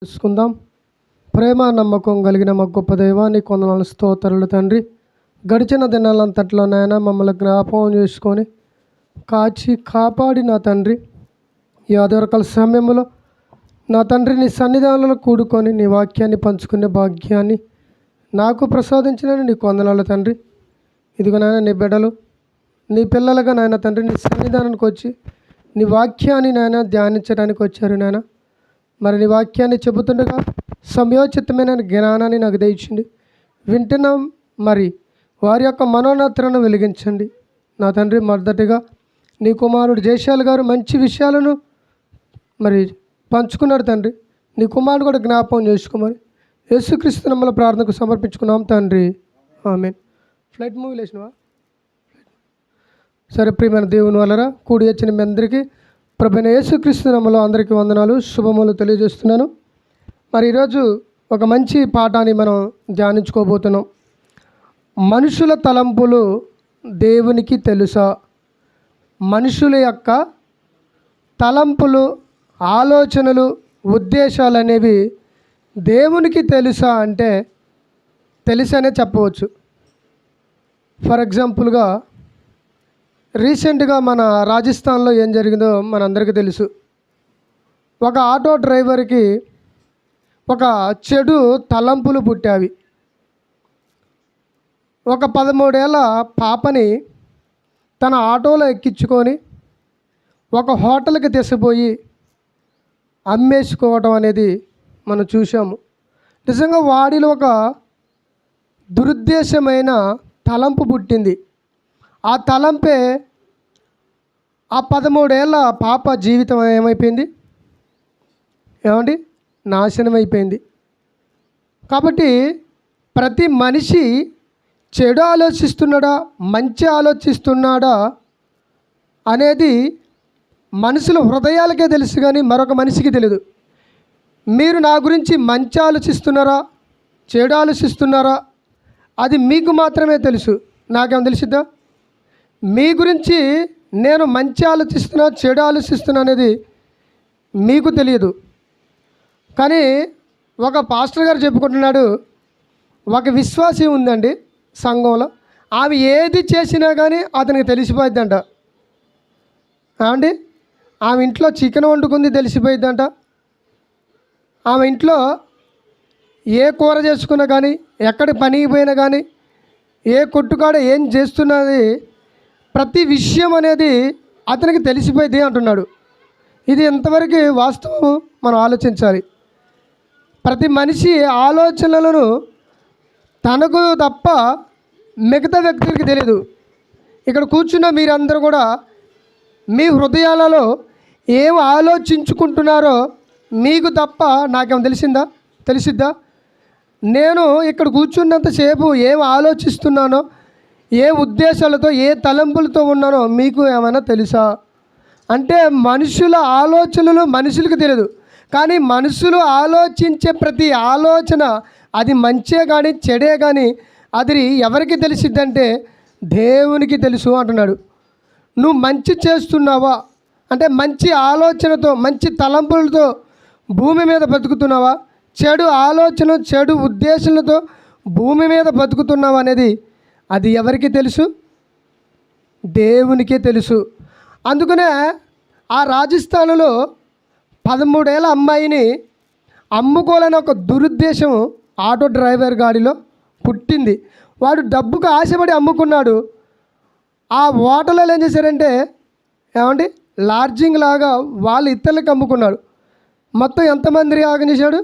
తెలుసుకుందాం. ప్రేమ నమ్మకం కలిగిన మా గొప్ప దైవానికి వందనాలు, స్తోత్రాలు తండ్రి. గడిచిన దినాలంతట్లో నాయన మమ్మల్ని జ్ఞాపకం చేసుకొని కాచి కాపాడి నా తండ్రి, ఈ ఆదివరకాల సమయంలో నా తండ్రి నీ సన్నిధానంలో కూడుకొని నీ వాక్యాన్ని పంచుకునే భాగ్యాన్ని నాకు ప్రసాదించిన నీకు వందనాలు తండ్రి. ఇదిగో నాయన నీ బిడ్డలు నీ పిల్లలుగా నాయన తండ్రి నీ సన్నిధానానికి వచ్చి నీ వాక్యాన్ని నాయన ధ్యానించడానికి వచ్చారు నాయన. మరి నీ వాక్యాన్ని చెబుతుండగా సమయోచితమైన జ్ఞానాన్ని నాకు దయచింది. వింటున్నాం, మరి వారి యొక్క మనోనేత్రాలను వెలిగించండి నా తండ్రి. మొదటిగా నీ కుమారుడు జయశాల్ గారు మంచి విషయాలను మరి పంచుకున్నాడు తండ్రి. నీ కుమారుడు కూడా జ్ఞాపకం చేసుకోమని యేసుక్రీస్తు నామములో ప్రార్థనకు సమర్పించుకున్నాం తండ్రి, ఆమేన్. Flight movie లేచినవా? సరే, ప్రియమైన దేవుని వలన కూడి వచ్చిన మీ అందరికీ ప్రభువైన యేసుక్రీస్తు నామములో అందరికీ వందనాలు, శుభములు తెలియజేస్తున్నాను. మరి ఈరోజు ఒక మంచి పాఠాన్ని మనం ధ్యానించుకోబోతున్నాం. మనుషుల తలంపులు దేవునికి తెలుసా? మనుషుల యొక్క తలంపులు, ఆలోచనలు, ఉద్దేశాలు అనేవి దేవునికి తెలుసా అంటే తెలుసనే చెప్పవచ్చు. ఫర్ ఎగ్జాంపుల్గా రీసెంట్గా మన రాజస్థాన్లో ఏం జరిగిందో మనందరికీ తెలుసు. ఒక ఆటో డ్రైవర్కి ఒక చెడు తలంపులు పుట్టావి. ఒక 13 ఏళ్ళ పాపని తన ఆటోలో ఎక్కించుకొని ఒక హోటల్కి తీసుకుపోయి అమ్మేసుకోవడం అనేది మనం చూసాము. నిజంగా వాడిలో ఒక దురుద్దేశమైన తలంపు పుట్టింది. ఆ తలంపే ఆ 13 ఏళ్ళ పాప జీవితం ఏమైపోయింది? ఏమండి? నాశనం అయిపోయింది. కాబట్టి ప్రతి మనిషి చెడు ఆలోచిస్తున్నాడా, మంచి ఆలోచిస్తున్నాడా అనేది మనుషుల హృదయాలకే తెలుసు, కానీ మరొక మనిషికి తెలియదు. మీరు నా గురించి మంచి ఆలోచిస్తున్నారా, చెడు ఆలోచిస్తున్నారా, అది మీకు మాత్రమే తెలుసు. నాకేమో తెలిసిద్దా? మీ గురించి నేను మంచి ఆలోచిస్తున్నా, చెడు ఆలోచిస్తున్నా అనేది మీకు తెలియదు. కానీ ఒక పాస్టర్ గారు చెప్పుకుంటున్నాడు, ఒక విశ్వాసి ఉందండి సంఘంలో, ఆమె ఏది చేసినా కానీ అతనికి తెలిసిపోయిద్దంట. అండి, ఆమె ఇంట్లో చికెన్ వండుకుంది తెలిసిపోయిద్దంట. ఆమె ఇంట్లో ఏ కూర చేసుకున్నా కానీ, ఎక్కడికి పనికి పోయినా కానీ, ఏ కొట్టుకాడ ఏం చేస్తున్నది, ప్రతి విషయం అనేది అతనికి తెలిసిపోయింది అంటున్నాడు. ఇది ఎంతవరకు వాస్తవం మనం ఆలోచించాలి. ప్రతి మనిషి ఆలోచనలను తనకు తప్ప మిగతా వ్యక్తులకి తెలియదు. ఇక్కడ కూర్చున్న మీరందరూ కూడా మీ హృదయాలలో ఏం ఆలోచించుకుంటున్నారో మీకు తప్ప నాకేమో తెలిసిద్దా? నేను ఇక్కడ కూర్చున్నంతసేపు ఏం ఆలోచిస్తున్నానో, ఏ ఉద్దేశాలతో, ఏ తలంపులతో ఉన్నానో మీకు ఏమైనా తెలుసా? అంటే మనుషుల ఆలోచనలు మనుషులకు తెలియదు, కానీ మనుషులు ఆలోచించే ప్రతి ఆలోచన అది మంచే కానీ చెడే కానీ అది ఎవరికి తెలిసిద్దంటే దేవునికి తెలుసు అంటున్నాడు. నువ్వు మంచి చేస్తున్నావా అంటే మంచి ఆలోచనతో, మంచి తలంపులతో భూమి మీద బతుకుతున్నావా, చెడు ఆలోచన, చెడు ఉద్దేశాలతో భూమి మీద బతుకుతున్నావా అనేది అది ఎవరికి తెలుసు? దేవునికే తెలుసు. అందుకనే ఆ రాజస్థాన్లో 13 ఏళ్ళ అమ్మాయిని అమ్ముకోవాలని ఒక దురుద్దేశం ఆటో డ్రైవర్ గాడిలో పుట్టింది. వాడు డబ్బుకు ఆశపడి అమ్ముకున్నాడు. ఆ హోటల్లో ఏం చేశారంటే ఏమండి, లాడ్జింగ్ లాగా వాళ్ళు ఇతరులకు అమ్ముకున్నాడు. మొత్తం ఎంతమంది ఆగం చేశాడు?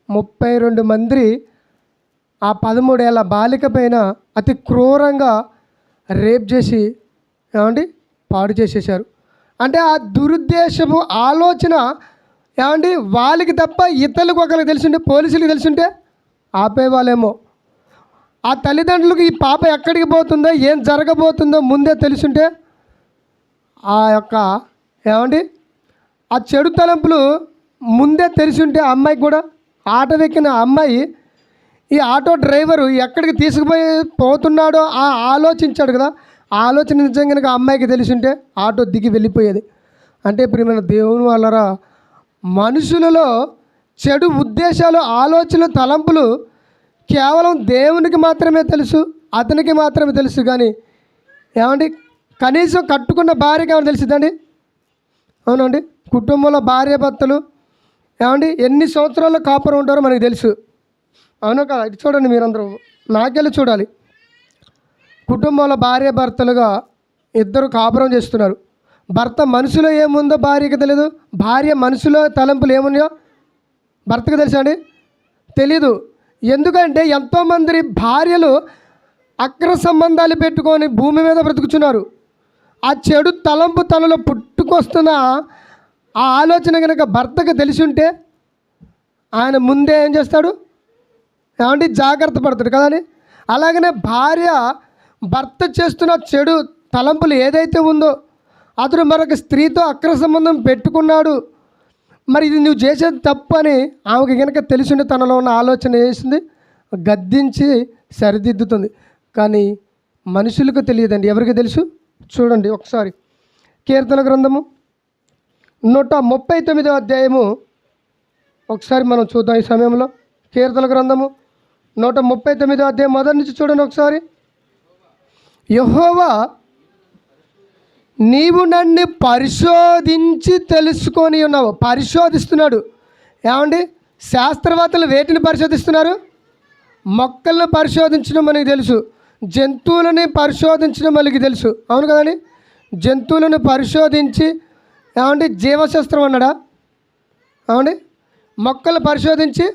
32 మంది ఆ 13 ఏళ్ళ బాలిక పైన అతి క్రూరంగా రేప్ చేసి ఏమండి పాడు చేసేసారు. అంటే ఆ దురుద్దేశపు ఆలోచన ఏమండి వాళ్ళకి తప్ప ఇతరులకు ఒకరికి తెలిసింటే, పోలీసులకు తెలిసింటే ఆపేవాళ్ళేమో. ఆ తల్లిదండ్రులకు ఈ పాప ఎక్కడికి పోతుందో, ఏం జరగబోతుందో ముందే తెలుసుంటే ఆ యొక్క ఏమండి ఆ చెడు తలంపులు ముందే తెలిసింటే అమ్మాయికి కూడా, ఆటో ఎక్కిన అమ్మాయి ఈ ఆటో డ్రైవరు ఎక్కడికి పోతున్నాడో ఆ ఆలోచించాడు కదా, ఆ ఆలోచన నిజంగా అమ్మాయికి తెలిసింటే ఆటో దిగి వెళ్ళిపోయేది. అంటే ప్రియమైన దేవుని వల్లరా మనుషులలో చెడు ఉద్దేశాలు, ఆలోచనలు, తలంపులు కేవలం దేవునికి మాత్రమే తెలుసు, అతనికి మాత్రమే తెలుసు. కానీ ఏమండి, కనీసం కట్టుకున్న భార్యకి ఏమైనా తెలిసిందండి? అవునండి, కుటుంబంలో భార్య భర్తలు ఏమండి ఎన్ని సంవత్సరాల్లో కాపురం ఉంటారో మనకు తెలుసు. అవును కదా? ఇది చూడండి, మీరందరూ నాకెళ్ళి చూడాలి. కుటుంబంలో భార్య భర్తలుగా ఇద్దరు కాపురం చేస్తున్నారు. భర్త మనసులో ఏముందో భార్యకి తెలియదు, భార్య మనసులో తలంపులు ఏమున్నాయో భర్తకు తెలుసా అండి? తెలీదు. ఎందుకంటే ఎంతోమంది భార్యలు అక్ర సంబంధాలు పెట్టుకొని భూమి మీద బ్రతుకుతున్నారు. ఆ చెడు తలంపు తనలో పుట్టుకొస్తున్న ఆ ఆలోచన కనుక భర్తకు తెలిసి ఉంటే ఆయన ముందే ఏం చేస్తాడు? ఏమంటే జాగ్రత్త పడతాడు కదండి. అలాగనే భార్య భర్త చేస్తున్న చెడు తలంపులు ఏదైతే ఉందో, అతడు మరొక స్త్రీతో అక్ర సంబంధం పెట్టుకున్నాడు, మరి ఇది నువ్వు చేసేది తప్పు అని ఆమెకి కనుక తెలిసిండే తనలో ఉన్న ఆలోచన చేసింది, గద్దించి సరిదిద్దుతుంది. కానీ మనుషులకు తెలియదండి. ఎవరికి తెలుసు? చూడండి ఒకసారి కీర్తన గ్రంథము 139వ అధ్యాయము ఒకసారి మనం చూద్దాం ఈ సమయంలో. కీర్తన గ్రంథము 139వ అధ్యాయం మొదటి నుంచి చూడండి ఒకసారి. యెహోవా, నీవు నన్ను పరిశోధించి తెలుసుకొని ఉన్నావు. పరిశోధిస్తున్నాడు. ఏమండి, శాస్త్రవేత్తలు వేటిని పరిశోధిస్తున్నారు? మొక్కలను పరిశోధించడం మనకి తెలుసు, జంతువులని పరిశోధించడం మనకి తెలుసు. అవును కదండి? జంతువులను పరిశోధించి ఏమండి జీవశాస్త్రం అన్నాడా? ఏమండి, మొక్కలు పరిశోధించి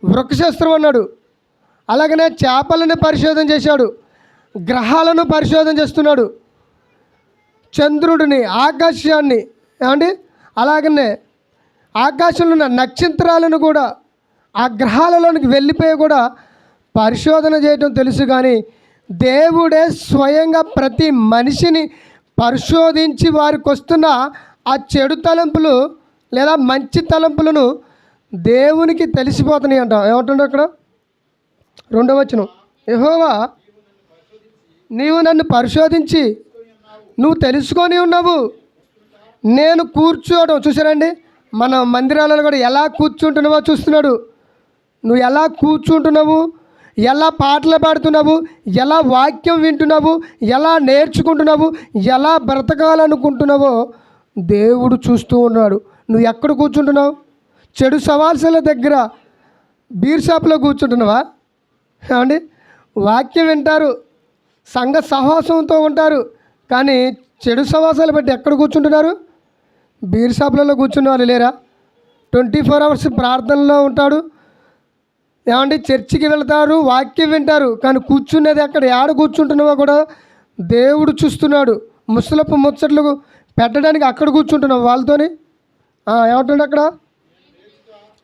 వృక్షశాస్త్రం అన్నాడు. అలాగనే చేపలను పరిశోధన చేశాడు, గ్రహాలను పరిశోధన చేస్తున్నాడు, చంద్రుడిని, ఆకాశాన్ని, ఏమండి అలాగనే ఆకాశంలో ఉన్న నక్షత్రాలను కూడా, ఆ గ్రహాలలోనికి వెళ్ళిపోయి కూడా పరిశోధన చేయటం తెలుసు. కానీ దేవుడే స్వయంగా ప్రతి మనిషిని పరిశోధించి వారికి వస్తున్న ఆ చెడు తలంపులు లేదా మంచి తలంపులను దేవునికి తెలిసిపోతున్నాయి అంట. ఏమంటుండే అక్కడ 2వ వచనం, యెహోవా, నీవు నన్ను పరిశోధించి నువ్వు తెలుసుకొని ఉన్నావు. నేను కూర్చోవడం చూసారండి, మన మందిరాలలో కూడా ఎలా కూర్చుంటున్నావో చూస్తున్నాడు. నువ్వు ఎలా కూర్చుంటున్నావు, ఎలా పాటలు పాడుతున్నావు, ఎలా వాక్యం వింటున్నావు, ఎలా నేర్చుకుంటున్నావు, ఎలా బ్రతకాలనుకుంటున్నావో దేవుడు చూస్తూ ఉన్నాడు. నువ్వు ఎక్కడ కూర్చుంటున్నావు? చెడు సవాల్సల దగ్గర బీర్ షాప్లో కూర్చుంటున్నావా? ఏమండి, వాక్యం వింటారు, సంఘ సహవాసంతో ఉంటారు, కానీ చెడు సహవాసాలు బట్టి ఎక్కడ కూర్చుంటున్నారు? బీర్ షాపులలో కూర్చున్న వాళ్ళు లేరా? 24 అవర్స్ ప్రార్థనలో ఉంటాడు, ఏమండి చర్చికి వెళ్తారు, వాక్యం వింటారు, కానీ కూర్చునేది ఎక్కడ, ఏడ కూర్చుంటున్నావో కూడా దేవుడు చూస్తున్నాడు. ముసలపు ముచ్చట్లు పెట్టడానికి అక్కడ కూర్చుంటున్నావు వాళ్ళతోని. ఏమంటుండే అక్కడ,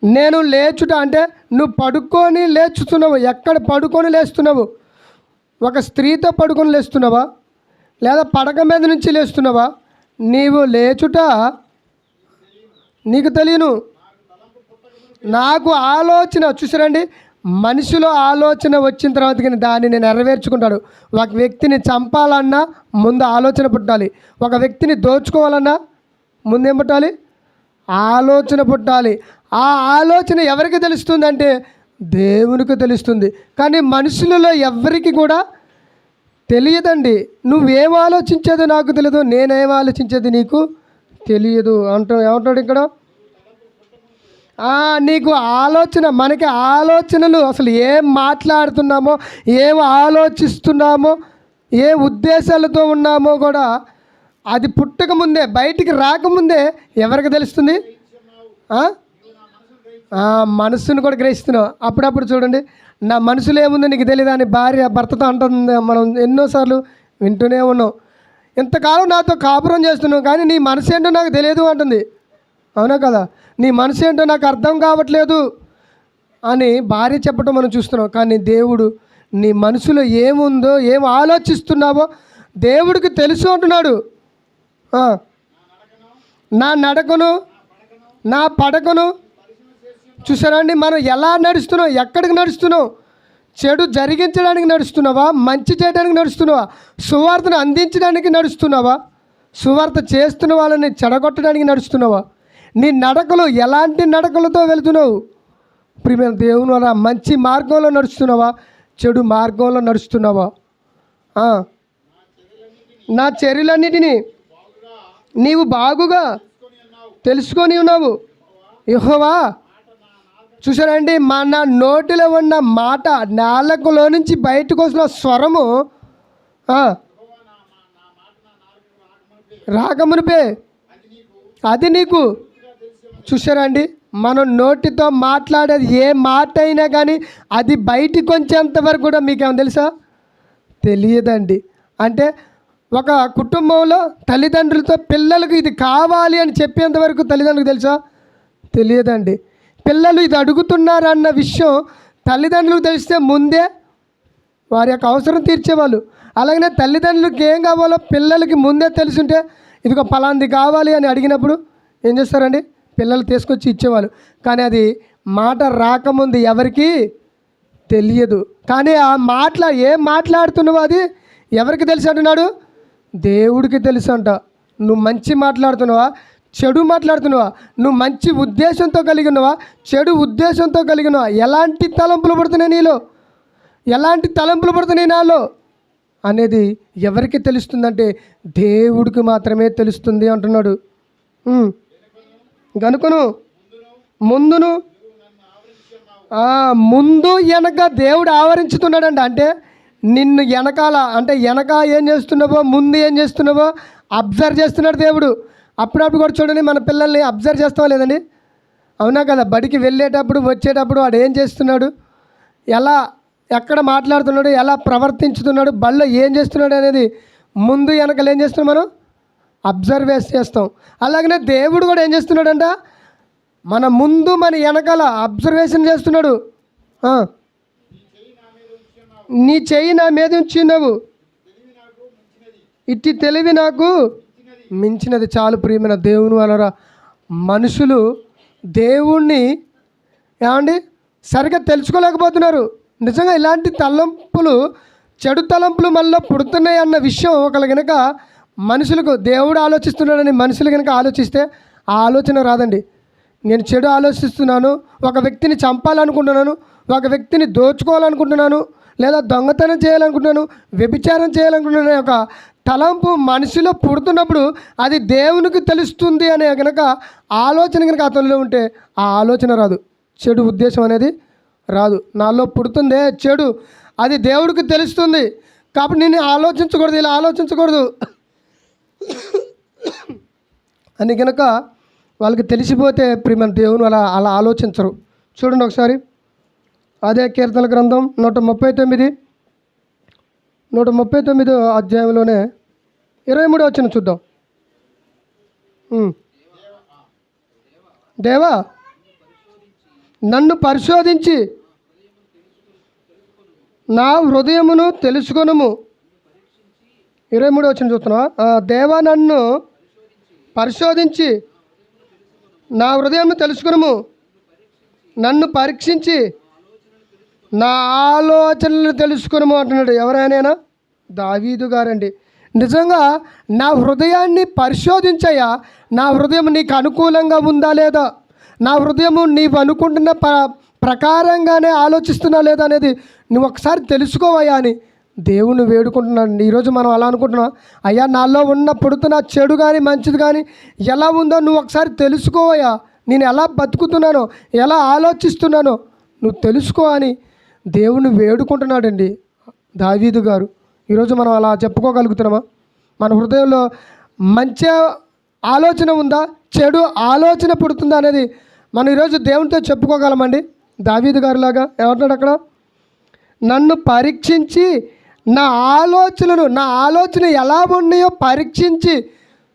నేను లేచుట అంటే నువ్వు పడుకొని లేచుతున్నావు. ఎక్కడ పడుకొని లేస్తున్నావు? ఒక స్త్రీతో పడుకొని లేస్తున్నావా, లేదా పడక మీద నుంచి లేస్తున్నావా? నీవు లేచుట నీకు తెలియను. నాకు ఆలోచన చూసారండి, మనిషిలో ఆలోచన వచ్చిన తర్వాత కానీ దాన్ని నెరవేర్చుకుంటాడు. ఒక వ్యక్తిని చంపాలన్నా ముందు ఆలోచన పుట్టాలి, ఒక వ్యక్తిని దోచుకోవాలన్నా ముందేం పుట్టాలి? ఆలోచన పుట్టాలి. ఆ ఆలోచన ఎవరికి తెలుస్తుందంటే దేవునికి తెలుస్తుంది. కానీ మనుషులలో ఎవరికి కూడా తెలియదండి. నువ్వేం ఆలోచించేదో నాకు తెలియదు, నేనేం ఆలోచించేది నీకు తెలియదు ఏమంటాడు ఇక్కడ. నీకు ఆలోచన, మనకి ఆలోచనలు అసలు ఏం మాట్లాడుతున్నామో, ఏం ఆలోచిస్తున్నామో, ఏ ఉద్దేశాలతో ఉన్నామో కూడా అది పుట్టకముందే, బయటికి రాకముందే ఎవరికి తెలుస్తుంది? మనసును కూడా గ్రహిస్తున్నావు. అప్పుడప్పుడు చూడండి, నా మనసులో ఏముందో నీకు తెలియదు అని భార్య భర్తతో అంటుంది. మనం ఎన్నోసార్లు వింటూనే ఉన్నాం. ఇంతకాలం నాతో కాపురం చేస్తున్నావు కానీ నీ మనసు ఏంటో నాకు తెలియదు అంటుంది. అవునా కదా? నీ మనసు ఏంటో నాకు అర్థం కావట్లేదు అని భార్య చెప్పడం మనం చూస్తున్నాం. కానీ దేవుడు నీ మనసులో ఏముందో, ఏం ఆలోచిస్తున్నావో దేవుడికి తెలుసు అంటున్నాడు. నా నడకను, నా పడకను చూసారండి. మనం ఎలా నడుస్తున్నాం, ఎక్కడికి నడుస్తున్నాం? చెడు జరిగించడానికి నడుస్తున్నావా, మంచి చేయడానికి నడుస్తున్నావా, సువార్తను అందించడానికి నడుస్తున్నావా, సువార్త చేస్తున్న వాళ్ళని చెడగొట్టడానికి నడుస్తున్నావా, నీ నడకలు ఎలాంటి నడకలతో వెళుతున్నావు? ప్రియమైన దేవుని వల్ల మంచి మార్గంలో నడుస్తున్నావా, చెడు మార్గంలో నడుస్తున్నావా? నా చర్యలన్నిటినీ నీవు బాగుగా తెలుసుకొని ఉన్నావు. యెహోవా చూసారండి, మన నోటిలో ఉన్న మాట, నాలుకలో నుంచి బయటకు వస్తున్న స్వరము రాకమునిపే అది నీకు. చూసారండి, మనం నోటితో మాట్లాడేది ఏ మాట అయినా కానీ అది బయటికి వచ్చేంత వరకు కూడా మీకేమో తెలుసా? తెలియదండి. అంటే ఒక కుటుంబంలో తల్లిదండ్రులతో పిల్లలకు ఇది కావాలి అని చెప్పేంత వరకు తల్లిదండ్రులకు తెలుసా? తెలియదండి. పిల్లలు ఇది అడుగుతున్నారన్న విషయం తల్లిదండ్రులకు తెలిస్తే ముందే వారి యొక్క అవసరం తీర్చేవాళ్ళు. అలాగనే తల్లిదండ్రులకు ఏం కావాలో పిల్లలకి ముందే తెలుసుంటే, ఇదిగో పలాంది కావాలి అని అడిగినప్పుడు ఏం చేస్తారండి? పిల్లలు తీసుకొచ్చి ఇచ్చేవాళ్ళు. కానీ అది మాట రాకముందు ఎవరికి తెలియదు. కానీ ఆ ఏం మాట్లాడుతున్నావో అది ఎవరికి తెలుసు అంటున్నాడు? దేవుడికి తెలుసు అంట. నువ్వు మంచి మాట్లాడుతున్నావా, చెడు మాట్లాడుతున్నావా? నువ్వు మంచి ఉద్దేశంతో కలిగినవా, చెడు ఉద్దేశంతో కలిగినవా? ఎలాంటి తలంపులు పడుతున్నాయి నీలో, ఎలాంటి తలంపులు పడుతున్నాయి నాలో అనేది ఎవరికి తెలుస్తుందంటే దేవుడికి మాత్రమే తెలుస్తుంది అంటున్నాడు. గనుకను ముందును ముందు వెనక దేవుడు ఆవరించుతున్నాడండి. అంటే నిన్ను వెనకాల, అంటే వెనక ఏం చేస్తున్నావో ముందు ఏం చేస్తున్నావో అబ్జర్వ్ చేస్తున్నాడు దేవుడు. అప్పుడప్పుడు కూడా చూడండి, మన పిల్లల్ని అబ్జర్వ్ చేస్తావా లేదండి? అవునా కదా? బడికి వెళ్ళేటప్పుడు వచ్చేటప్పుడు వాడు ఏం చేస్తున్నాడు, ఎలా ఎక్కడ మాట్లాడుతున్నాడు, ఎలా ప్రవర్తించుతున్నాడు, బడిలో ఏం చేస్తున్నాడు అనేది ముందు వెనకలు ఏం చేస్తున్నాం మనం అబ్జర్వ్ చేస్తాం. అలాగనే దేవుడు కూడా ఏం చేస్తున్నాడంట, మన ముందు మన వెనకాల అబ్జర్వేషన్ చేస్తున్నాడు. నీ చెయ్యి నా మీద ఉంచినావు, ఇట్టి తెలివి నాకు మించినది. చాలు ప్రియమైన దేవుని వలన మనుషులు దేవుణ్ణి ఏమండి సరిగ్గా తెలుసుకోలేకపోతున్నారు. నిజంగా ఇలాంటి తలంపులు, చెడు తలంపులు మళ్ళీ పుడుతున్నాయి అన్న విషయం ఒకళ్ళు కనుక మనుషులకు, దేవుడు ఆలోచిస్తున్నాడని మనుషులు కనుక ఆలోచిస్తే ఆ ఆలోచన రాదండి. నేను చెడు ఆలోచిస్తున్నాను, ఒక వ్యక్తిని చంపాలనుకుంటున్నాను, ఒక వ్యక్తిని దోచుకోవాలనుకుంటున్నాను, లేదా దొంగతనం చేయాలనుకుంటున్నాను, వ్యభిచారం చేయాలనుకుంటున్నాను, ఒక తలంపు మనిషిలో పుడుతున్నప్పుడు అది దేవునికి తెలుస్తుంది అనే కనుక ఆలోచన కనుక అతనిలో ఉంటే ఆ ఆలోచన రాదు, చెడు ఉద్దేశం అనేది రాదు. నాలో పుడుతుందే చెడు, అది దేవుడికి తెలుస్తుంది కాబట్టి నేను ఆలోచించకూడదు, ఇలా ఆలోచించకూడదు అని కనుక వాళ్ళకి తెలిసిపోతే ప్రియమైన దేవుని అలా ఆలోచించరు. చూడండి ఒకసారి అదే కీర్తన గ్రంథం 139 అధ్యాయంలోనే 23 వచనం చూద్దాం. దేవా నన్ను పరిశోధించి నా హృదయమును తెలుసుకొనుము. 23 వచనం చూస్తున్నావా? దేవా నన్ను పరిశోధించి నా హృదయమును తెలుసుకొనుము, నన్ను పరీక్షించి నా ఆలోచనలను తెలుసుకొనుము అంటున్నాడు. ఎవరైనా? దావీదు గారండి. నిజంగా నా హృదయాన్ని పరిశోధించయ్యా, నా హృదయం నీకు అనుకూలంగా ఉందా లేదా, నా హృదయము నీవు అనుకుంటున్న ప్రకారంగానే ఆలోచిస్తున్నా లేదా అనేది నువ్వు ఒకసారి తెలుసుకోవయ్యా అని దేవుని వేడుకుంటున్నాడు. ఈరోజు మనం అలా అనుకుంటున్నాం, అయ్యా నాలో ఉన్న పుడుతున్న చెడు కానీ మంచిది కానీ ఎలా ఉందో నువ్వు ఒకసారి తెలుసుకోవయ్యా, నేను ఎలా బతుకుతున్నానో, ఎలా ఆలోచిస్తున్నానో నువ్వు తెలుసుకో అని దేవుని వేడుకుంటున్నాడండి దావీదు గారు. ఈరోజు మనం అలా చెప్పుకోగలుగుతున్నామా? మన హృదయంలో మంచి ఆలోచన ఉందా, చెడు ఆలోచన పుడుతుందా అనేది మనం ఈరోజు దేవునితో చెప్పుకోగలమండి. దావీదు గారిలాగా ఏమంటున్నాడు అక్కడ, నన్ను పరీక్షించి నా ఆలోచన ఎలా ఉన్నాయో పరీక్షించి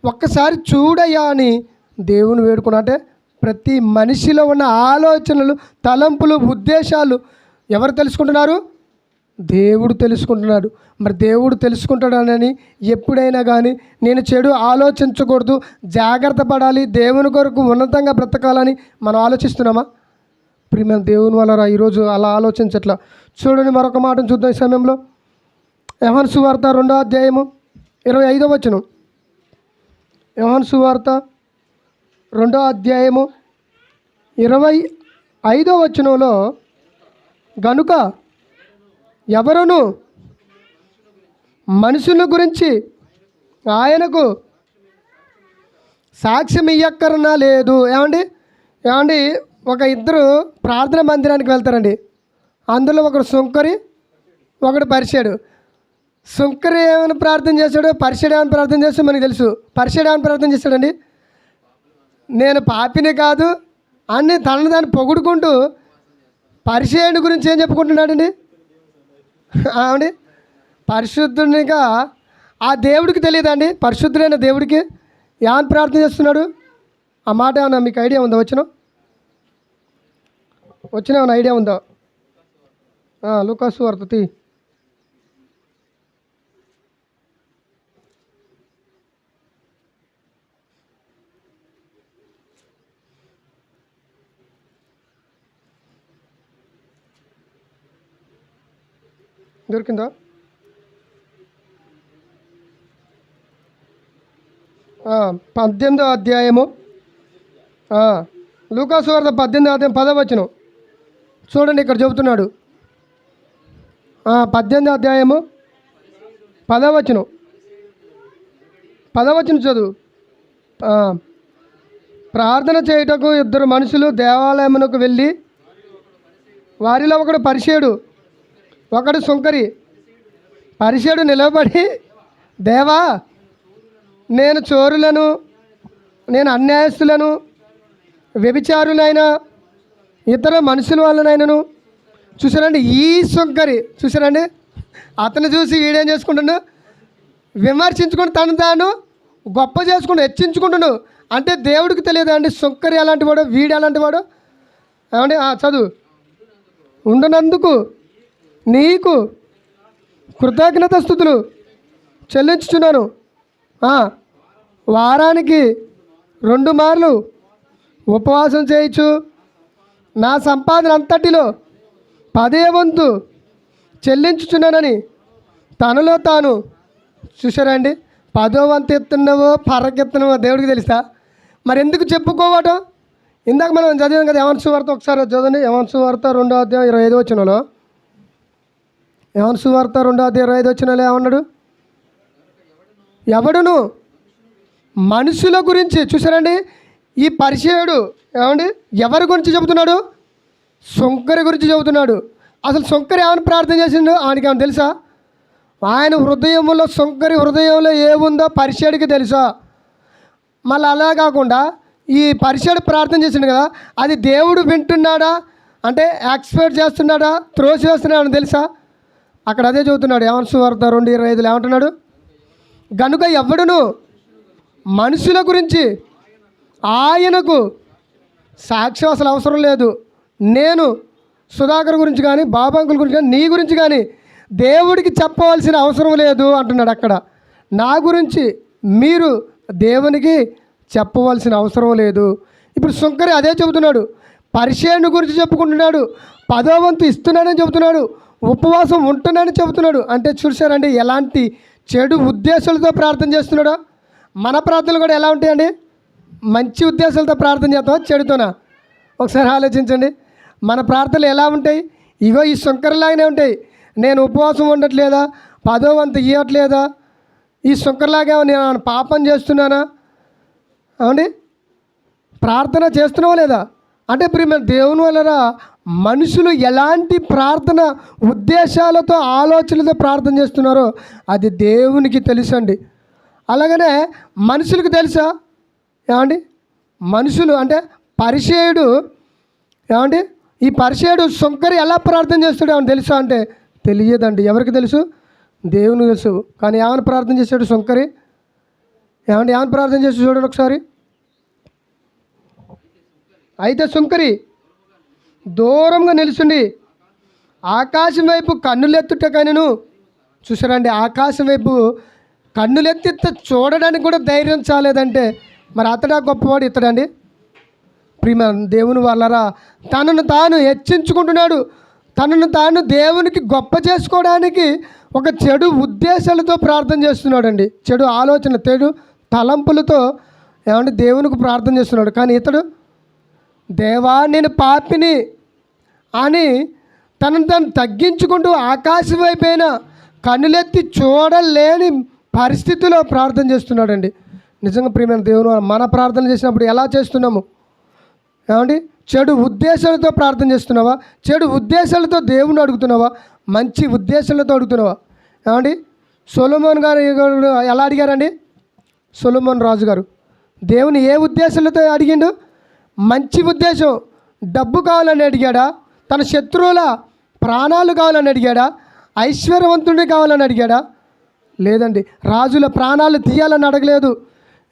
ఒక్కసారి చూడయ్యా అని దేవుని వేడుకున్నా. అంటే ప్రతి మనిషిలో ఉన్న ఆలోచనలు, తలంపులు, ఉద్దేశాలు ఎవరు తెలుసుకుంటున్నారు? దేవుడు తెలుసుకుంటున్నాడు. మరి దేవుడు తెలుసుకుంటాడని ఎప్పుడైనా కానీ నేను చెడు ఆలోచించకూడదు, జాగ్రత్త పడాలి, దేవుని కొరకు ఉన్నతంగా బ్రతకాలని మనం ఆలోచిస్తున్నామా? ప్రియమైన దేవుని వల్ల ఈరోజు అలా ఆలోచించట్లా. చూడండి మరొక మాటను చూద్దాం ఈ సమయంలో. యోహాను సువార్త 2వ అధ్యాయము 25వ వచనం. యోహాను సువార్త 2వ అధ్యాయము 25వ వచనంలో, గనుక ఎవరును మనుషుల గురించి ఆయనకు సాక్ష్యం ఇయ్యక్కరనా లేదు. ఏమండి ఒక ఇద్దరు ప్రార్థన మందిరానికి వెళ్తారండి. అందులో ఒకడు సుంకరి, ఒకడు పరిసెడు. సుంకరి ఏమైనా ప్రార్థన చేశాడు, పరిసెడు ఏమైనా ప్రార్థన చేస్తాడు మనకు తెలుసు. పరిసెడు ఏమైనా ప్రార్థన చేశాడండి, నేను పాపిని కాదు అని తనను దాన్ని పొగుడుకుంటూ పరిసెడు గురించి ఏం చెప్పుకుంటున్నాడండి. ఆవిడ పరిశుద్ధునిగా ఆ దేవుడికి తెలియదండి, పరిశుద్ధుడైన దేవుడికి ఏమని ప్రార్థన చేస్తున్నాడు. ఆ మాట ఏమన్నా మీకు ఐడియా ఉందా? వచ్చిన ఏమన్నా ఐడియా ఉందా? లూకాసు వార్త దొరికిందా? 18వ అధ్యాయము, లూకాసు వార్త 18వ అధ్యాయం 10వ వచనం చూడండి. ఇక్కడ చెబుతున్నాడు. 18వ అధ్యాయము 10వ వచనం చదువు. ప్రార్థన చేయుటకు ఇద్దరు మనుషులు దేవాలయమునకు వెళ్ళి, వారిలో ఒకడు పరిసెడు, ఒకడు సుంకరి. పరిసెడు నిలబడి, దేవా, నేను చోరులను, నేను అన్యాయస్తులను, వ్యభిచారులైనా ఇతర మనుషుల వల్లనైనను. చూసారండి ఈ సుంకరి, చూసారండి అతను చూసి వీడేం చేసుకుంటున్నాడు, విమర్శించుకుని తను తాను గొప్ప చేసుకుంటూ హెచ్చించుకుంటున్నాడు. అంటే దేవుడికి తెలియదు అండి సుంకరి ఎలాంటి వాడు, వీడు ఎలాంటి వాడు. ఏమండి చదువు. ఉండునందుకు నీకు కృతజ్ఞత స్తుతులు చెల్లించుచున్నాను. వారానికి 2 మార్లు ఉపవాసం చేయొచ్చు, నా సంపాదన అంతటిలో 10వ వంతు చెల్లించుచున్నానని తనలో తాను. చూసారండి 10వ వంతు ఎత్తున్నావో పరకెత్తున్నావో దేవుడికి తెలుసా. మరి ఎందుకు చెప్పుకోవటం? ఇందాక మనం చదివాం కదా యోహాను సువార్త, ఒకసారి చదవండి. యోహాను సువార్త 2వ అధ్యాయం 25వ వచనంలో, యోహాను సువార్త 2వ అధ్యాయం 25వ వచనంలో ఏమన్నాడు, ఎవడును మనుషుల గురించి. చూసారండి ఈ పరిసెయుడు ఎవరి గురించి చెబుతున్నాడు? సుంకరి గురించి చెబుతున్నాడు. అసలు సుంకరి ఏమైనా ప్రార్థన చేసిండు ఆయనకి ఏమైనా తెలుసా? ఆయన హృదయంలో, సుంకరి హృదయంలో ఏముందో పరిసెయుడికి తెలుసా? మళ్ళీ అలా కాకుండా ఈ పరిసెయుడు ప్రార్థన చేసిండు కదా, అది దేవుడు వింటున్నాడా, అంటే ఎక్స్పెక్ట్ చేస్తున్నాడా, త్రోసి వేస్తున్నాడా అని తెలుసా? అక్కడ అదే చదువుతున్నాడు. యోహాను సువార్త 2:25 ఏమంటున్నాడు, గనుక ఎవడును మనుషుల గురించి ఆయనకు సాక్ష్యం అసలు అవసరం లేదు. నేను సుధాకర్ గురించి కానీ, బాబాంకుల గురించి కానీ, నీ గురించి కానీ దేవుడికి చెప్పవలసిన అవసరం లేదు అంటున్నాడు అక్కడ. నా గురించి మీరు దేవునికి చెప్పవలసిన అవసరం లేదు. ఇప్పుడు సుంకరి అదే చెబుతున్నాడు. పరిసెయుని గురించి చెప్పుకుంటున్నాడు, 10వ వంతు ఇస్తున్నానని చెబుతున్నాడు, ఉపవాసం ఉంటున్నానని చెబుతున్నాడు. అంటే చూసారండి ఎలాంటి చెడు ఉద్దేశాలతో ప్రార్థన చేస్తున్నాడో. మన ప్రార్థనలు కూడా ఎలా ఉంటాయండి? మంచి ఉద్దేశాలతో ప్రార్థన చేస్తావా, చెడుతోనా? ఒకసారి ఆలోచించండి. మన ప్రార్థనలు ఎలా ఉంటాయి? ఇగో ఈ సుంకరలాగానే ఉంటాయి. నేను ఉపవాసం ఉండట్లేదా, 10వ వంతు ఇవ్వట్లేదా, ఈ సుంకరలాగా నేను పాపం చేస్తున్నానా? అవునండి, ప్రార్థన చేస్తున్నావా లేదా? అంటే ప్రియమైన దేవుని వలన మనుషులు ఎలాంటి ప్రార్థన ఉద్దేశాలతో, ఆలోచనలతో ప్రార్థన చేస్తున్నారో అది దేవునికి తెలుసండి. అలాగనే మనుషులకు తెలుసా? ఏమండి మనుషులు అంటే పరిసెయుడు, ఏమండి ఈ పరిసెయుడు సుంకరి ఎలా ప్రార్థన చేస్తాడు ఏమని తెలుసా అంటే తెలియదండి. ఎవరికి తెలుసు? దేవునికి తెలుసు. కానీ ఏమని ప్రార్థన చేశాడు సుంకరి? ఏమని ప్రార్థన చేసి చూడండి ఒకసారి. అయితే సుంకరి దూరంగా నిలుచుండి ఆకాశం వైపు కన్నులెత్తుటకైనను. చూసారండి ఆకాశం వైపు కన్నులెత్తి చూడడానికి కూడా ధైర్యం చాలేదంటే మరి అతడా గొప్పవాడు ఇతడండి? ప్రియమ దేవుని వాళ్ళరా, తనను తాను హెచ్చించుకుంటున్నాడు. తనను తాను దేవునికి గొప్ప చేసుకోవడానికి ఒక చెడు ఉద్దేశాలతో ప్రార్థన చేస్తున్నాడు అండి. చెడు ఆలోచన, చెడు తలంపులతో ఏమంటే దేవునికి ప్రార్థన చేస్తున్నాడు. కానీ ఇతడు దేవా నేను పాపిని అని తనను తను తగ్గించుకుంటూ ఆకాశం వైపైన కన్నులెత్తి చూడలేని పరిస్థితిలో ప్రార్థన చేస్తున్నాడండి. నిజంగా ప్రియమైన దేవుడు, మన ప్రార్థన చేసినప్పుడు ఎలా చేస్తున్నాము? ఏమండి, చెడు ఉద్దేశాలతో ప్రార్థన చేస్తున్నావా? చెడు ఉద్దేశాలతో దేవుని అడుగుతున్నావా? మంచి ఉద్దేశాలతో అడుగుతున్నావా? ఏమండి, సొలొమోన్ గారు ఎలా అడిగారండి? సొలొమోన్ రాజు గారు దేవుని ఏ ఉద్దేశాలతో అడిగిండు? మంచి ఉద్దేశం. డబ్బు కావాలని అడిగాడా? తన శత్రువుల ప్రాణాలు కావాలని అడిగాడా? ఐశ్వర్యవంతుడిని కావాలని అడిగాడా? లేదండి. రాజుల ప్రాణాలు తీయాలని అడగలేదు.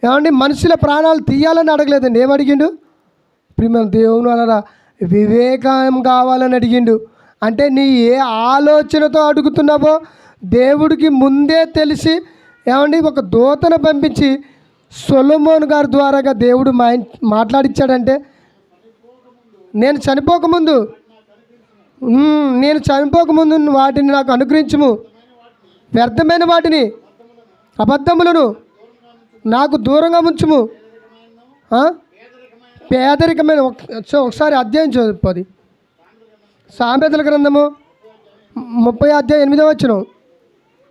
ఏమండి, మనుషుల ప్రాణాలు తీయాలని అడగలేదండి. ఏమడిగిండు? ప్రియమైన దేవుని వలన వివేకం కావాలని అడిగిండు. అంటే నీ ఏ ఆలోచనతో అడుగుతున్నావో దేవుడికి ముందే తెలిసి, ఏమండి, ఒక దూతను పంపించి సొలొమోన్ గారి ద్వారాగా దేవుడు మాట్లాడిచ్చాడంటే, నేను చనిపోకముందు వాటిని నాకు అనుగ్రహించుము, వ్యర్థమైన వాటిని అబద్ధములను నాకు దూరంగా ఉంచుము. పేదరికమైన ఒకసారి అధ్యాయం చదువుతుంది. సామెతల గ్రంథము 30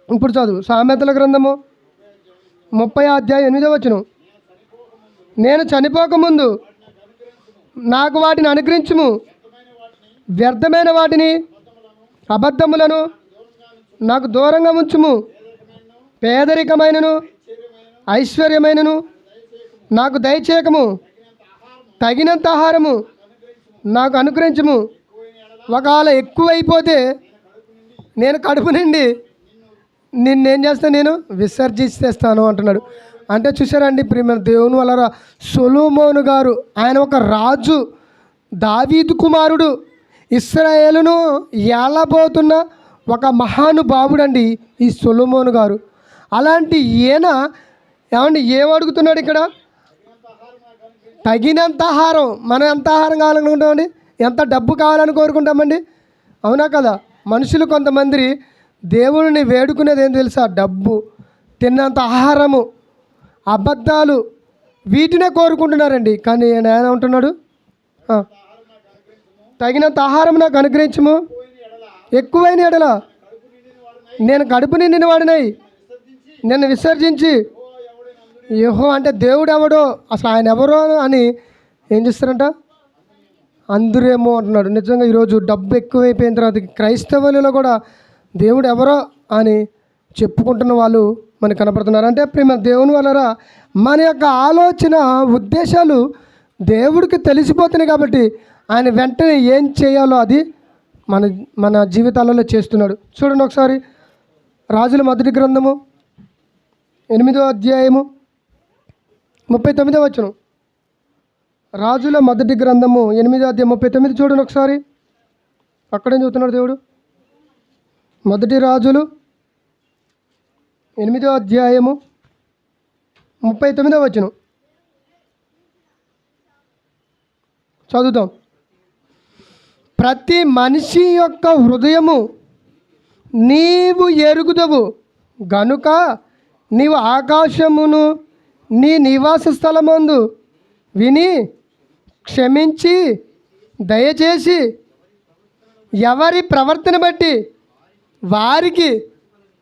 ఇప్పుడు చదువు. సామెతల గ్రంథము 30 నేను చనిపోకముందు నాకు వాటిని అనుగ్రహించుము, వ్యర్థమైన వాటిని అబద్ధములను నాకు దూరంగా ఉంచుము, పేదరికమైనను ఐశ్వర్యమైనను నాకు దయచేయకము, తగినంత ఆహారము నాకు అనుగ్రహించుము. ఒకవేళ ఎక్కువైపోతే నేను కడుపు నిండి నిన్నేం చేస్తాను? నేను విసర్జిస్తేస్తాను అంటున్నాడు. అంటే చూసారండి ప్రియమైన దేవుని వల్ల సొలొమోను గారు, ఆయన ఒక రాజు, దావీదు కుమారుడు, ఇశ్రాయేలును ఏలబోతున్న ఒక మహానుభావుడండి ఈ సొలొమోను గారు. అలాంటి ఈయన ఏమండి ఏమడుగుతున్నాడు ఇక్కడ? తగినంత ఆహారం. మనం ఎంత ఆహారం కావాలనుకుంటామండి? ఎంత డబ్బు కావాలని కోరుకుంటామండి? అవునా కదా? మనుషులు కొంతమంది దేవుడిని వేడుకునేది ఏం తెలుసా? డబ్బు, తిన్నంత ఆహారము, అబద్ధాలు, వీటినే కోరుకుంటున్నారండి. కానీ ఆయన ఏమంటున్నాడు? తగినంత ఆహారం నాకు అనుగ్రహించము, ఎక్కువైన ఎడల నేను కడుపు నిండిన వాడినై నిన్ను విసర్జించి. యెహోవా అంటే దేవుడు ఎవడో, అసలు ఆయన ఎవరో అని ఏం చేస్తారంట? అందరేమో అంటున్నాడు. నిజంగా ఈరోజు డబ్బు ఎక్కువైపోయిన తర్వాత క్రైస్తవులలో కూడా దేవుడు ఎవరో అని చెప్పుకుంటున్న వాళ్ళు మనకు కనపడుతున్నారు. అంటే ప్రేమ దేవుని వలన మన యొక్క ఆలోచన ఉద్దేశాలు దేవుడికి తెలిసిపోతున్నాయి కాబట్టి ఆయన వెంటనే ఏం చేయాలో అది మన జీవితాలలో చేస్తున్నాడు. చూడండి ఒకసారి రాజుల మొదటి గ్రంథము 8 39 రాజుల మొదటి గ్రంథము 8 చూడండి ఒకసారి. అక్కడేం చూస్తున్నాడు దేవుడు? మొదటి రాజులు 8 39 చదువుతాం. ప్రతి మనిషి యొక్క హృదయము నీవు ఎరుగుదవు గనుక నీవు ఆకాశమును నీ నివాస స్థలమందు విని క్షమించి దయచేసి ఎవరి ప్రవర్తన బట్టి వారికి.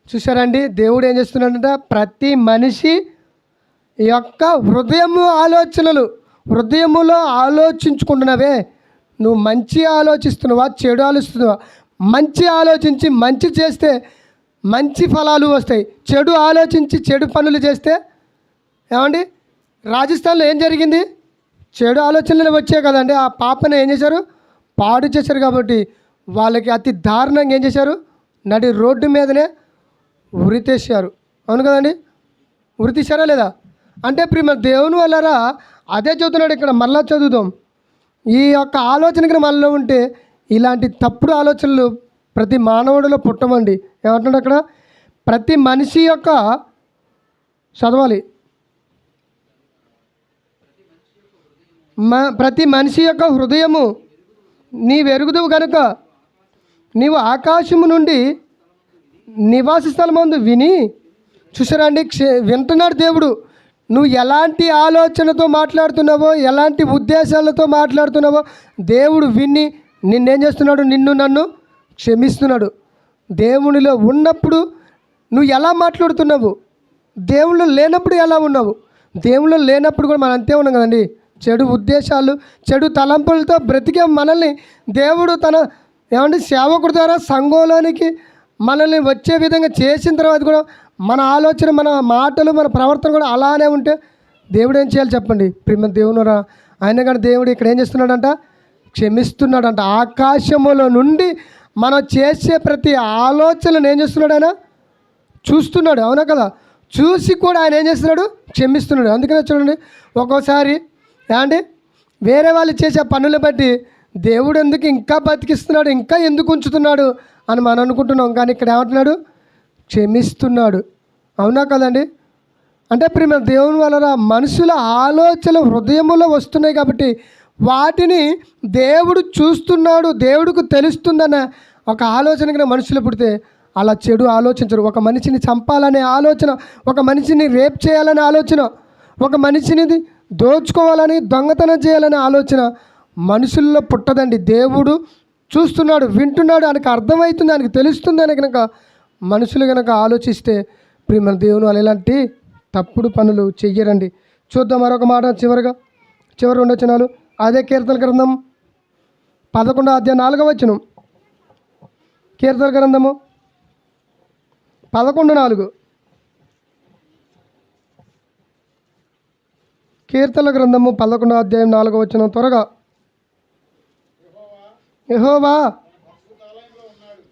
చూసారండి దేవుడు ఏం చేస్తున్నాడంట? ప్రతి మనిషి యొక్క హృదయములో ఆలోచించుకుంటున్నావే, నువ్వు మంచి ఆలోచిస్తున్నావా చెడు ఆలోచిస్తున్నావా? మంచి ఆలోచించి మంచి చేస్తే మంచి ఫలాలు వస్తాయి. చెడు ఆలోచించి చెడు పనులు చేస్తే ఏమండి, రాజస్థాన్లో ఏం జరిగింది? చెడు ఆలోచనలు వచ్చాయి కదండి. ఆ పాపను ఏం చేశారు? పాడు చేశారు. కాబట్టి వాళ్ళకి అతి దారుణంగా ఏం చేశారు? నడి రోడ్డు మీదనే ఉరితేశారు. అవును కదండి? ఉరితీశారా లేదా? అంటే ప్రియమైన దేవుని వల్లరా అదే చదువుతున్నాడు ఇక్కడ. మళ్ళా చదువుదాం. ఈ యొక్క ఆలోచనకి మనలో ఉంటే ఇలాంటి తప్పుడు ఆలోచనలు ప్రతి మానవుడిలో పుట్టమండి. ఏమంటున్నాడు అక్కడ? ప్రతి మనిషి యొక్క చదవాలి. ప్రతి మనిషి యొక్క హృదయము నీవెరుగుదువు కనుక నీవు ఆకాశము నుండి నివాస స్థలమందు విని. చూసారండి, వింటున్నాడు దేవుడు. నువ్వు ఎలాంటి ఆలోచనతో మాట్లాడుతున్నావో, ఎలాంటి ఉద్దేశాలతో మాట్లాడుతున్నావో దేవుడు విని నిన్నేం చేస్తున్నాడు? నిన్ను నన్ను క్షమిస్తున్నాడు. దేవునిలో ఉన్నప్పుడు నువ్వు ఎలా మాట్లాడుతున్నావు, దేవుళ్ళు లేనప్పుడు ఎలా ఉన్నావు? దేవుళ్ళు లేనప్పుడు కూడా మనం అంతే ఉన్నాం కదండి. చెడు ఉద్దేశాలు, చెడు తలంపులతో బ్రతికే మనల్ని దేవుడు తన సేవకుడి ద్వారా సంఘంలోనికి మనల్ని వచ్చే విధంగా చేసిన తర్వాత కూడా మన ఆలోచన, మన మాటలు, మన ప్రవర్తన కూడా అలానే ఉంటే దేవుడు ఏం చేయాలి చెప్పండి? ప్రేమ దేవునురా ఆయన కానీ దేవుడు ఇక్కడ ఏం చేస్తున్నాడంట? క్షమిస్తున్నాడంట. ఆకాశములో నుండి మనం చేసే ప్రతి ఆలోచనను ఏం చేస్తున్నాడు? ఆయన చూస్తున్నాడు. అవునా కదా? చూసి కూడా ఆయన ఏం చేస్తున్నాడు? క్షమిస్తున్నాడు. అందుకనే చూడండి, ఒక్కోసారి వేరే వాళ్ళు చేసే పనులు బట్టి దేవుడు ఎందుకు ఇంకా బతికిస్తున్నాడు, ఇంకా ఎందుకు ఉంచుతున్నాడు అని మనం అనుకుంటున్నాం. కానీ ఇక్కడ ఏమంటున్నాడు? క్షమిస్తున్నాడు. అవునా కదండి? అంటే ప్రేమ దేవుని వలన మనుషుల ఆలోచనలు హృదయంలో వస్తున్నాయి కాబట్టి వాటిని దేవుడు చూస్తున్నాడు, దేవుడికి తెలుస్తుందన్న ఒక ఆలోచనకి మనుషులు పుడితే అలా చెడు ఆలోచించరు. ఒక మనిషిని చంపాలనే ఆలోచన, ఒక మనిషిని రేప్ చేయాలనే ఆలోచన, ఒక మనిషిని దోచుకోవాలని, దొంగతనం చేయాలనే ఆలోచన మనుషుల్లో పుట్టదండి. దేవుడు చూస్తున్నాడు, వింటున్నాడు, ఆయనకు అర్థమవుతుంది, ఆయనకు తెలుస్తుంది అని కనుక మనుషులు కనుక ఆలోచిస్తే ప్రేమ దేవుని వాళ్ళు ఎలాంటి తప్పుడు పనులు చెయ్యరండి. చూద్దాం మరొక మాట చివరి 2 వచనాలు. అదే కీర్తన గ్రంథం 11వ అధ్యాయం 4వ వచనం. కీర్తన గ్రంథము 11:4. కీర్తన గ్రంథము 11వ అధ్యాయం 4వ వచనం. త్వరగా. యెహోవా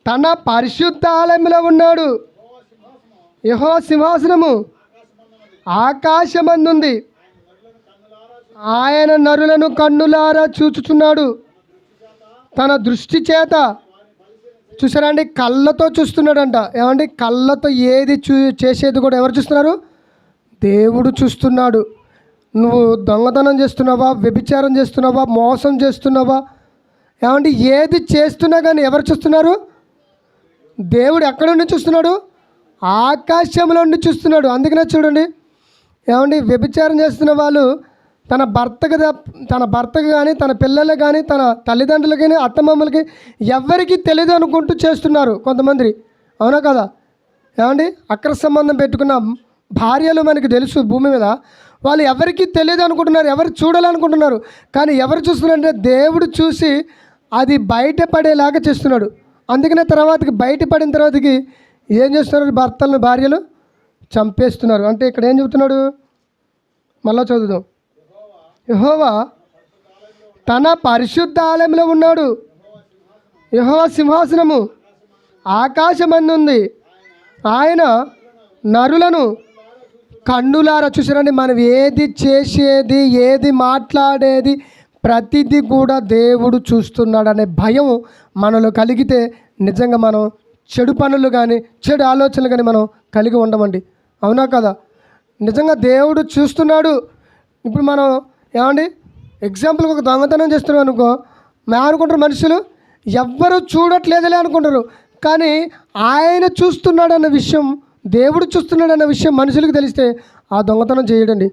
తన పరిశుద్ధ ఆలయంలో ఉన్నాడు. యెహోవా సింహాసనము ఆకాశమందుంది. ఆయన నరులను కన్నులారా చూచుచున్నాడు. తన దృష్టి చేత చూసారండి, కళ్ళతో చూస్తున్నాడంట. కళ్ళతో ఏది చేసేది కూడా ఎవరు చూస్తున్నారు? దేవుడు చూస్తున్నాడు. నువ్వు దొంగతనం చేస్తున్నావా, వ్యభిచారం చేస్తున్నావా, మోసం చేస్తున్నావా, ఏది చేస్తున్నా కానీ ఎవరు చూస్తున్నారు? దేవుడు ఎక్కడ నుండి చూస్తున్నాడు? ఆకాశంలో నుండి చూస్తున్నాడు. అందుకనే చూడండి, వ్యభిచారం చేస్తున్న వాళ్ళు తన భర్తకు కానీ, తన పిల్లలకు కానీ, తన తల్లిదండ్రులకి కానీ, అత్తమామలకి ఎవరికి తెలియదు అనుకుంటూ చేస్తున్నారు కొంతమంది. అవునా కదా? అక్ర సంబంధం పెట్టుకున్న భార్యలు మనకి తెలుసు భూమి మీద. వాళ్ళు ఎవరికి తెలియదు అనుకుంటున్నారు, ఎవరు చూడాలనుకుంటున్నారు. కానీ ఎవరు చూస్తున్నారంటే దేవుడు చూసి అది బయటపడేలాగా చేస్తున్నాడు. అందుకనే తర్వాతకి బయటపడిన తర్వాతకి ఏం చేస్తున్నారు? భర్తలను భార్యలు చంపేస్తున్నారు. అంటే ఇక్కడ ఏం చెబుతున్నాడు? మళ్ళా చదువుదాం. యెహోవా తన పరిశుద్ధ ఆలయంలో ఉన్నాడు. యెహోవా సింహాసనము ఆకాశమందుంది. ఆయన నరులను కన్నులారా చూసారండి. మనం ఏది చేసేది, ఏది మాట్లాడేది ప్రతిదీ కూడా దేవుడు చూస్తున్నాడు అనే భయం మనలో కలిగితే నిజంగా మనం చెడు పనులు కానీ, చెడు ఆలోచనలు కానీ మనం కలిగి ఉండమండి. అవునా కదా? నిజంగా దేవుడు చూస్తున్నాడు. ఇప్పుడు మనం ఎగ్జాంపుల్కి ఒక దొంగతనం చేస్తున్నాం అనుకో, మేము అనుకుంటారు మనుషులు ఎవ్వరూ చూడట్లేదులే అనుకుంటారు. కానీ ఆయన చూస్తున్నాడు అన్న విషయం, దేవుడు చూస్తున్నాడు అన్న విషయం మనుషులకు తెలిస్తే ఆ దొంగతనం చేయడండి.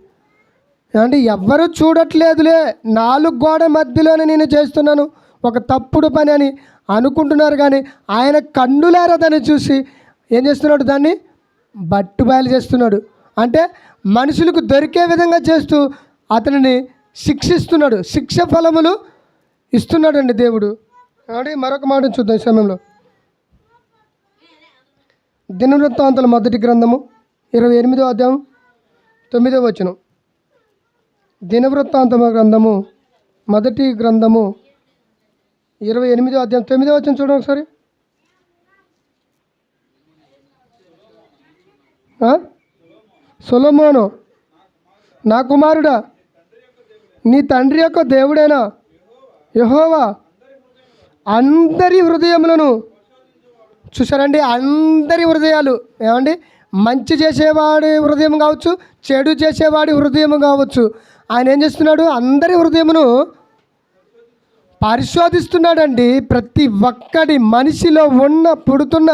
ఎవ్వరూ చూడట్లేదులే, 4 గోడ మధ్యలోనే నేను చేస్తున్నాను ఒక తప్పుడు పని అని అనుకుంటున్నారు. కానీ ఆయన కన్నులారా దాన్ని చూసి ఏం చేస్తున్నాడు? దాన్ని బట్టుబయలు చేస్తున్నాడు. అంటే మనుషులకు దొరికే విధంగా చేస్తూ అతనిని శిక్షిస్తున్నాడు, శిక్ష ఫలములు ఇస్తున్నాడండి దేవుడు. మరొక మాట చూద్దాం ఈ సమయంలో. దినవృత్తాంతాల మొదటి గ్రంథము 28వ అధ్యాయం 9వ వచనం. దినవృత్తాంతమ గ్రంథము మొదటి గ్రంథము 28వ అధ్యాయం 9వ వచనం చూడండి ఒకసారి. సొలొమోను, నా కుమారుడా, నీ తండ్రి యొక్క దేవుడైన యెహోవా అందరి హృదయములను చూసారండి. అందరి హృదయాలు మంచి చేసేవాడి హృదయం కావచ్చు, చెడు చేసేవాడి హృదయం కావచ్చు, ఆయన ఏం చేస్తున్నాడు? అందరి హృదయమును పరిశోధిస్తున్నాడండి. ప్రతి ఒక్కడి మనిషిలో పుడుతున్న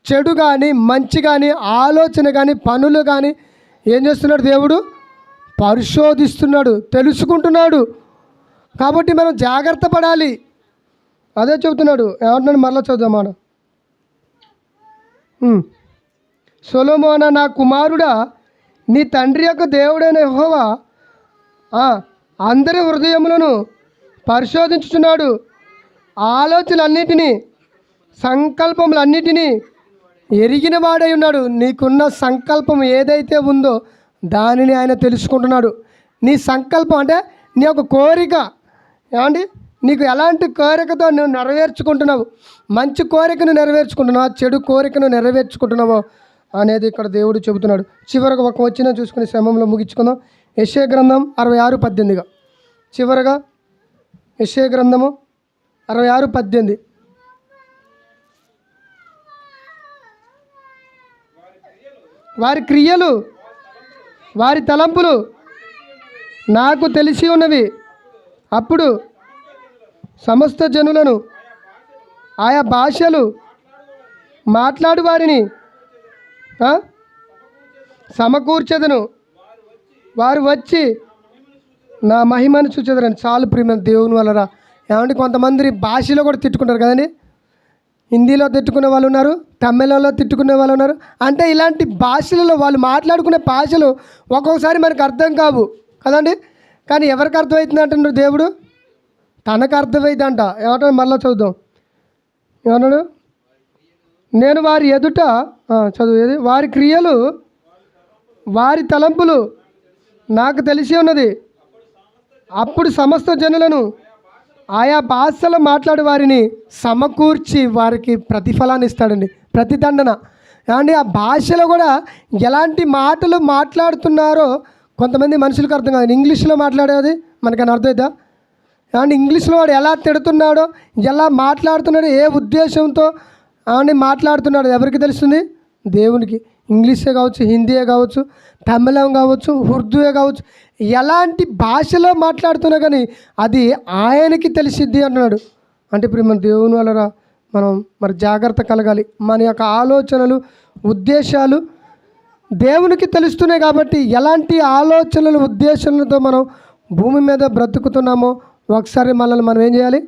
చెడు కానీ, మంచి కానీ, ఆలోచన కానీ, పనులు కానీ ఏం చేస్తున్నాడు? దేవుడు పరిశోధిస్తున్నాడు, తెలుసుకుంటున్నాడు. కాబట్టి మనం జాగ్రత్త పడాలి. అదే చెబుతున్నాడు. ఏమంటున్నాడు మరలా చదువుమాడు. సొలొమోనా, నా కుమారుడా, నీ తండ్రి యొక్క దేవుడైన యెహోవా అందరి హృదయములను పరిశోధించుచున్నాడు, ఆలోచనలన్నిటినీ సంకల్పములన్నిటినీ ఎరిగిన వాడై ఉన్నాడు. నీకున్న సంకల్పం ఏదైతే ఉందో దానిని ఆయన తెలుసుకుంటున్నాడు. నీ సంకల్పం అంటే నీ యొక్క కోరిక, ఏమండి, నీకు ఎలాంటి కోరికతో నువ్వు నెరవేర్చుకుంటున్నావు, మంచి కోరికను నెరవేర్చుకుంటున్నావా, చెడు కోరికను నెరవేర్చుకుంటున్నావో అనేది ఇక్కడ దేవుడు చెబుతున్నాడు. చివరగా ఒక వచ్చిన చూసుకునే శ్రమంలో ముగించుకుందాం. యెషయా గ్రంథం 66:18. చివరగా యెషయా గ్రంథము 66:18. వారి క్రియలు వారి తలంపులు నాకు తెలిసి ఉన్నవి. అప్పుడు సమస్త జనులను ఆయా భాషలు మాట్లాడు వారిని సమకూర్చెదను. వారు వచ్చి నా మహిమను చూచెదరని. చాలు ప్రియమైన దేవుని వలన. ఏమంటే కొంతమంది భాషలో కూడా తిట్టుకుంటారు కదండి. హిందీలో తిట్టుకునే వాళ్ళు ఉన్నారు, తమిళంలో తిట్టుకునే వాళ్ళు ఉన్నారు. అంటే ఇలాంటి భాషలలో వాళ్ళు మాట్లాడుకునే భాషలు ఒక్కొక్కసారి మనకు అర్థం కావు కదండి. కానీ ఎవరికి అర్థమవుతుంది అంటున్నాడు దేవుడు? తనకు అర్థమైందంట. ఏమంటాడు మళ్ళీ చూద్దాం. ఏమన్నాడు? నేను వారి ఎదుట చదువు వారి క్రియలు వారి తలంపులు నాకు తెలిసి ఉన్నది. అప్పుడు సమస్త జనులను ఆయా భాషలో మాట్లాడే వారిని సమకూర్చి వారికి ప్రతిఫలాన్ని ఇస్తాడండి, ప్రతిదండన. అండి ఆ భాషలో కూడా ఎలాంటి మాటలు మాట్లాడుతున్నారో కొంతమంది మనుషులకు అర్థం కాదు. ఇంగ్లీష్లో మాట్లాడేది మనకని అర్థమైందా? అండ్ ఇంగ్లీష్లో వాడు ఎలా తిడుతున్నాడో, ఎలా మాట్లాడుతున్నాడో, ఏ ఉద్దేశంతో అని మాట్లాడుతున్నాడు ఎవరికి తెలుస్తుంది? దేవునికి. ఇంగ్లీషే కావచ్చు, హిందీయే కావచ్చు, తమిళం కావచ్చు, ఉర్దూయే కావచ్చు, ఎలాంటి భాషలో మాట్లాడుతున్నా కానీ అది ఆయనకి తెలిసిద్ది అంటున్నాడు. అంటే ఇప్పుడు మన దేవుని వలన మనం మరి జాగ్రత్త కలగాలి. మన యొక్క ఆలోచనలు, ఉద్దేశాలు దేవునికి తెలుస్తున్నాయి. కాబట్టి ఎలాంటి ఆలోచనలు, ఉద్దేశాలతో మనం భూమి మీద బ్రతుకుతున్నామో ఒకసారి మనల్ని మనం ఏం చేయాలి?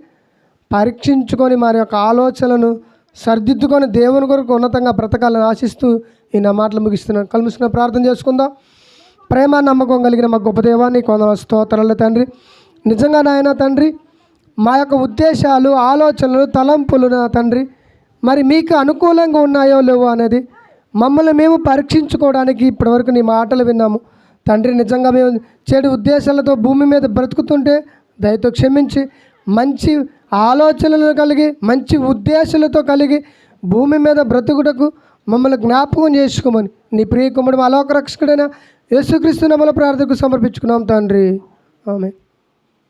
పరీక్షించుకొని మన యొక్క ఆలోచనలను సరిదిద్దుకొని దేవుని కొరకు ఉన్నతంగా బ్రతకాలని ఆశిస్తూ ఈ నా మాటలు ముగిస్తున్నాను. కలుసుకున్న ప్రార్థన చేసుకుందాం. ప్రేమ నమ్మకం కలిగిన మా గొప్ప దేవాన్ని కొందరు స్తోత్రాలు తండ్రి. నిజంగా నాయన తండ్రి, మా యొక్క ఉద్దేశాలు, ఆలోచనలు, తలంపులు నా తండ్రి మరి మీకు అనుకూలంగా ఉన్నాయో లేవో అనేది మమ్మల్ని మేము పరీక్షించుకోవడానికి ఇప్పటివరకు నీ మాటలు విన్నాము తండ్రి. నిజంగా మేము చెడు ఉద్దేశాలతో భూమి మీద బ్రతుకుతుంటే దయతో క్షమించి మంచి ఆలోచనలు కలిగి మంచి ఉద్దేశాలతో కలిగి భూమి మీద బ్రతుకుటకు మమ్మల్ని జ్ఞాపకం చేసుకోమని నీ ప్రియ కుమారుడు అలోక రక్షకుడైన యేసుక్రీస్తు నామములో ప్రార్థనకు సమర్పించుకున్నాం తండ్రి. ఆమేన్.